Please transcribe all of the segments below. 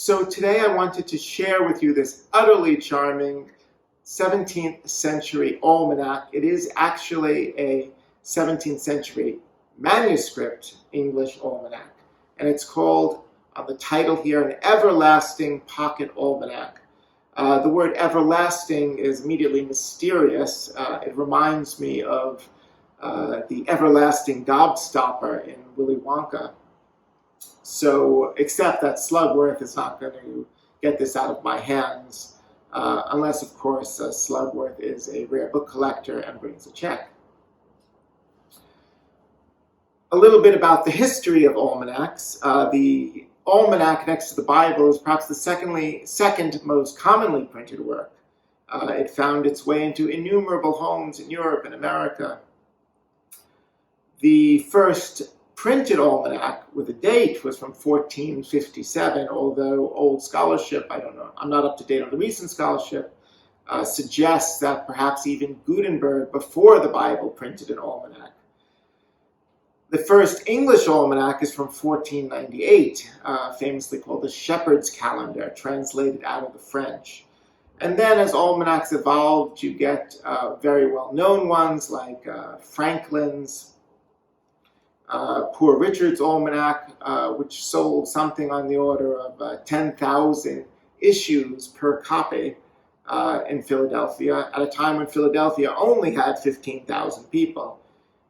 So today I wanted to share with you this utterly charming 17th century almanac. It is actually a 17th century manuscript English almanac, and it's called, on the title here, An Everlasting Pocket Almanac. The word everlasting is immediately mysterious. It reminds me of the everlasting gobstopper in Willy Wonka. So, except that Slugworth is not going to get this out of my hands, unless, of course, Slugworth is a rare book collector and brings a check. A little bit about the history of almanacs. The almanac next to the Bible is perhaps the second most commonly printed work. It found its way into innumerable homes in Europe and America. The first printed almanac with a date was from 1457, although old scholarship, I don't know, I'm not up to date on the recent scholarship, suggests that perhaps even Gutenberg before the Bible printed an almanac. The first English almanac is from 1498, famously called the Shepherd's Calendar, translated out of the French. And then as almanacs evolved, you get very well-known ones like Franklin's Poor Richard's Almanac, which sold something on the order of 10,000 issues per copy in Philadelphia, at a time when Philadelphia only had 15,000 people.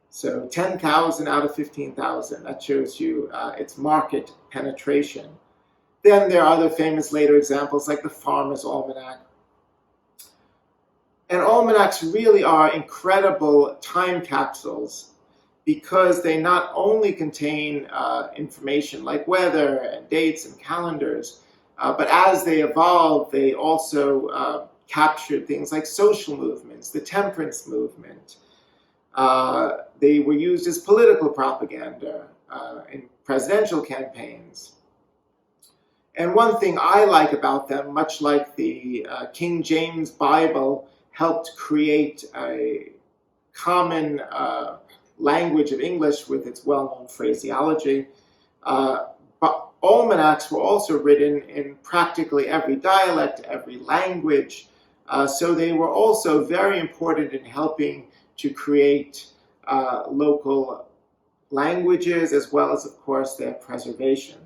So 10,000 out of 15,000, that shows you its market penetration. Then there are other famous later examples like the Farmer's Almanac. And almanacs really are incredible time capsules, because they not only contain information like weather and dates and calendars, but as they evolved, they also captured things like social movements, the temperance movement. They were used as political propaganda in presidential campaigns. And one thing I like about them, much like the King James Bible helped create a common language of English with its well-known phraseology, but almanacs were also written in practically every dialect, every language, so they were also very important in helping to create local languages, as well as, of course, their preservation.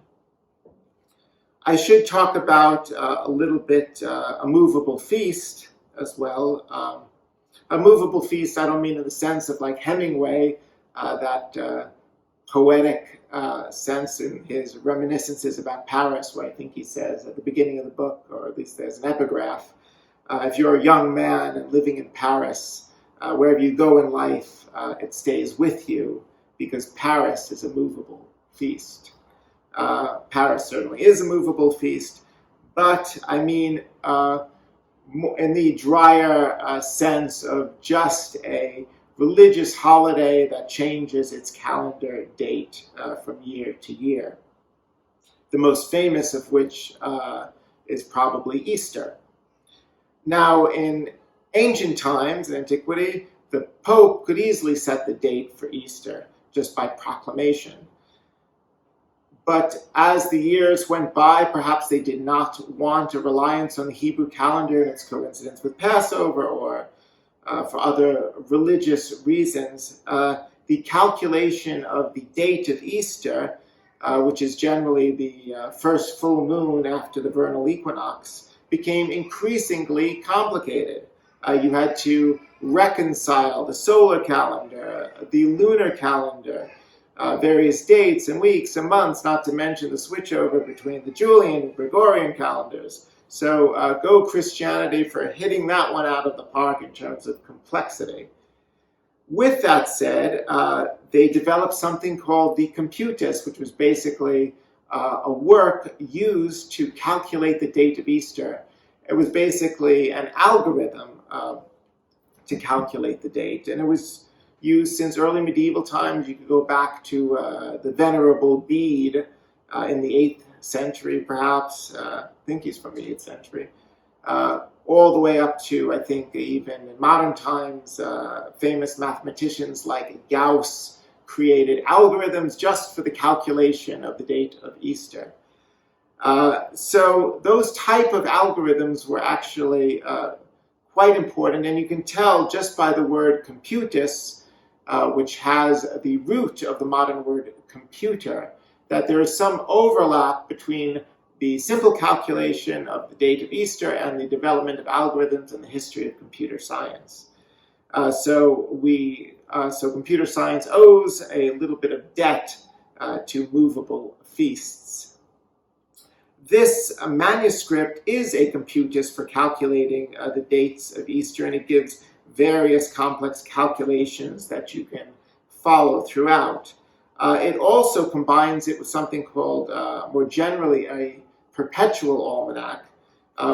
I should talk about a little bit a movable feast as well. A movable feast, I don't mean in the sense of like Hemingway, that poetic sense in his reminiscences about Paris, where I think he says at the beginning of the book, or at least there's an epigraph, if you're a young man living in Paris, wherever you go in life, it stays with you, because Paris is a movable feast. Paris certainly is a movable feast, but I mean in the drier sense of just a religious holiday that changes its calendar date from year to year. The most famous of which is probably Easter. Now, in ancient times, in antiquity, the Pope could easily set the date for Easter just by proclamation. But as the years went by, perhaps they did not want a reliance on the Hebrew calendar and its coincidence with Passover, or for other religious reasons. The calculation of the date of Easter, which is generally the first full moon after the vernal equinox, became increasingly complicated. You had to reconcile the solar calendar, the lunar calendar, various dates and weeks and months, not to mention the switchover between the Julian and Gregorian calendars. So go Christianity for hitting that one out of the park in terms of complexity. With that said, they developed something called the Computus, which was basically a work used to calculate the date of Easter. It was basically an algorithm to calculate the date, and it was used since early medieval times. You could go back to the Venerable Bede in the 8th century, perhaps. I think he's from the 8th century. All the way up to, I think, even in modern times, famous mathematicians like Gauss created algorithms just for the calculation of the date of Easter. So those type of algorithms were actually quite important, and you can tell just by the word computus, which has the root of the modern word computer, that there is some overlap between the simple calculation of the date of Easter and the development of algorithms and the history of computer science. So computer science owes a little bit of debt to movable feasts. This manuscript is a computus for calculating the dates of Easter, and it gives various complex calculations that you can follow throughout. It also combines it with something called, more generally, a perpetual almanac,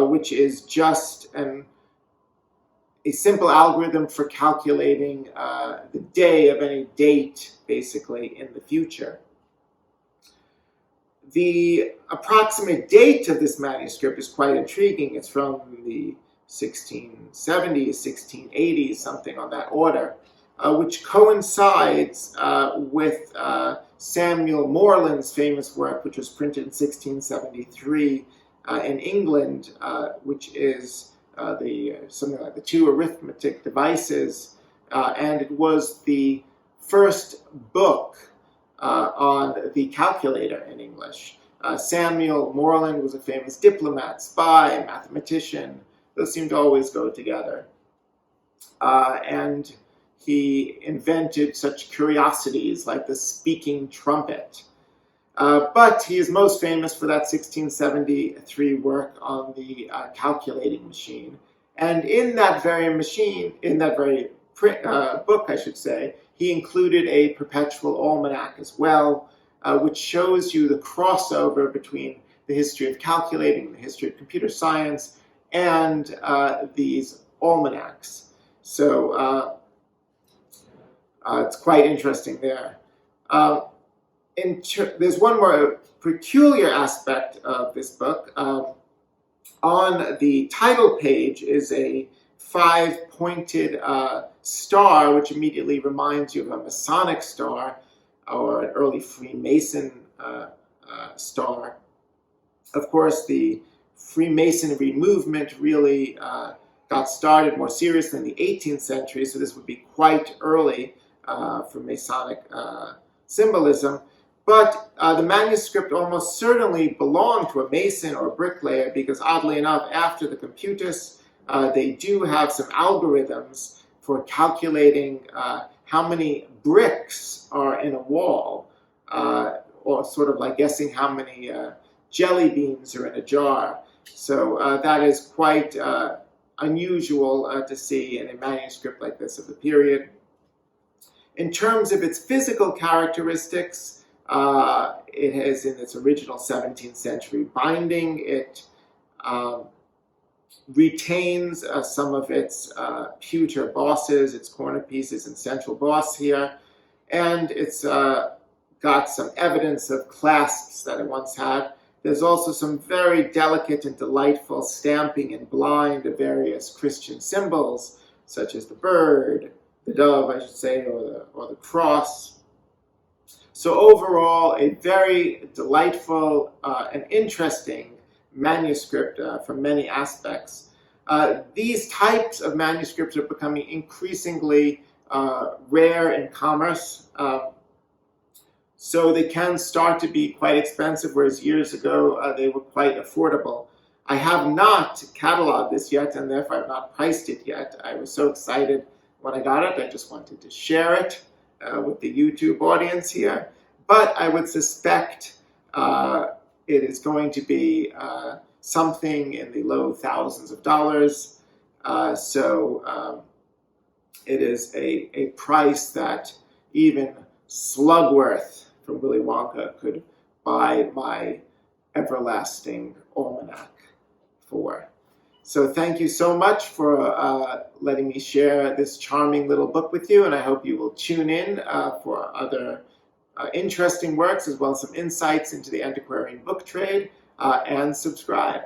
which is just a simple algorithm for calculating the day of any date, basically, in the future. The approximate date of this manuscript is quite intriguing. It's from the 1670s, 1680s, something on that order, which coincides with Samuel Morland's famous work, which was printed in 1673 in England, which is something like the Two Arithmetic Devices, and it was the first book on the calculator in English. Samuel Morland was a famous diplomat, spy, mathematician. Those seem to always go together. And he invented such curiosities like the speaking trumpet. But he is most famous for that 1673 work on the calculating machine. And in that very book, I should say, he included a perpetual almanac as well, which shows you the crossover between the history of calculating, the history of computer science, and these almanacs. So it's quite interesting there. There's one more peculiar aspect of this book. On the title page is a 5-pointed star, which immediately reminds you of a Masonic star or an early Freemason star. Of course, the Freemasonry movement really got started more seriously in the 18th century, so this would be quite early for Masonic symbolism. But the manuscript almost certainly belonged to a mason or a bricklayer, because oddly enough, after the computus, they do have some algorithms for calculating how many bricks are in a wall, or sort of like guessing how many jelly beans are in a jar. So that is quite unusual to see in a manuscript like this of the period. In terms of its physical characteristics, it has, in its original 17th century binding, it retains some of its pewter bosses, its corner pieces and central boss here, and it's got some evidence of clasps that it once had. There's also some very delicate and delightful stamping in blind of various Christian symbols, such as the bird, the dove, I should say, or the cross. So overall, a very delightful and interesting manuscript from many aspects. These types of manuscripts are becoming increasingly rare in commerce, so they can start to be quite expensive, whereas years ago they were quite affordable. I have not cataloged this yet, and therefore I have not priced it yet. I was so excited when I got it, I just wanted to share it with the YouTube audience here. But I would suspect it is going to be something in the low thousands of dollars. So it is a price that even Slugworth from Willy Wonka could buy my everlasting almanac for. So thank you so much for letting me share this charming little book with you, and I hope you will tune in for other interesting works, as well as some insights into the antiquarian book trade, and subscribe.